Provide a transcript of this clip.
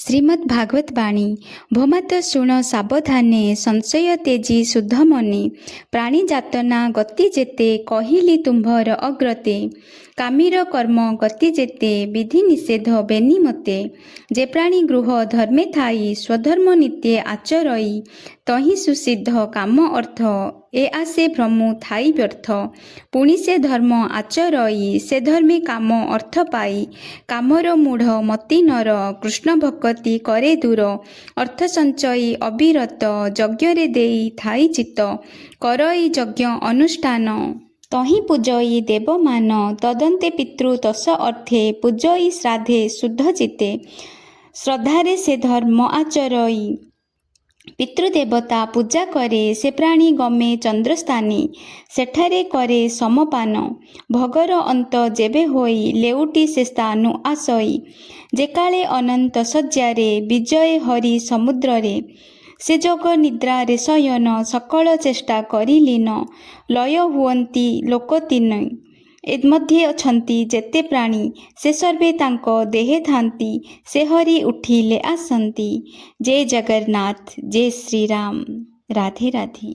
ଶ୍ରୀମଦ୍ ଭାଗବତ ବାଣୀ ଭୋମାତ ଶୁଣ ସାବଧାନେ ସଂଶୟ ତେଜି ଶୁଦ୍ଧ ମନେ ପ୍ରାଣୀ ଯାତନା ଗତି ଯେତେ କହିଲି ତୁମ୍ଭର ଅଗ୍ରତେ କାମୀର କର୍ମ ଗତି ଯେତେ ବିଧି ନିଷେଧ ବେନି ମତେ ଯେ ପ୍ରାଣୀ ଗୃହ ଧର୍ମେ ଥାଇ ସ୍ୱଧର୍ମ ନିତ୍ୟେ ଆଚରଇ ତହିଁ ସୁସିଦ୍ଧ କାମ ଅର୍ଥ ଏ ଆସେ ଭ୍ରମୁ ଥାଇ ବ୍ୟର୍ଥ ପୁଣି ସେ ଧର୍ମ ଆଚରଇ ସେ ଧର୍ମେ କାମ ଅର୍ଥ ପାଇ କାମର ମୂଢ଼ ମତି ନର କୃଷ୍ଣ ଭକ୍ତି କରେ ଦୂର ଅର୍ଥ ସଞ୍ଚୟୀ ଅବିରତ ଯଜ୍ଞରେ ଦେଇ ଥାଇ ଚିତ୍ତ କରଇ ଯଜ୍ଞ ଅନୁଷ୍ଠାନ ତହିଁ ପୂଜଇ ଦେବମାନ ତଦନ୍ତେ ପିତୃ ତସ ଅର୍ଥେ ପୂଜଇ ଶ୍ରାଦ୍ଧେ ଶୁଦ୍ଧ ଚିତ୍ତେ ଶ୍ରଦ୍ଧାରେ ସେ ଧର୍ମ ଆଚରଇ ପିତୃଦେବତା ପୂଜା କରେ ସେ ପ୍ରାଣୀ ଗମେ ଚନ୍ଦ୍ରସ୍ଥାନେ ସେଠାରେ କରେ ସମପାନ ଭଗର ଅନ୍ତ ଯେବେ ହୋଇ ଲେଉଟି ସେ ସ୍ଥାନୁ ଆସଇ ଯେକାଳେ ଅନନ୍ତ ଶଯ୍ୟାରେ ବିଜୟ ହରି ସମୁଦ୍ରରେ ସେ ଯୋଗ ନିଦ୍ରାରେ ଶୟନ ସକଳ ଚେଷ୍ଟା କରି ଲୀନ ଲୟ ହୁଅନ୍ତି ଲୋକ ତିନି ମଧ୍ୟରେ ଅଛନ୍ତି ଯେତେ ପ୍ରାଣୀ ସେ ସର୍ବେ ତାଙ୍କ ଦେହେ ଥାନ୍ତି ସେ ହରି ଉଠିଲେ ଆସନ୍ତି। ଜୟ ଜଗନ୍ନାଥ, ଜୟ ଶ୍ରୀରାମ, ରାଧେ ରାଧେ।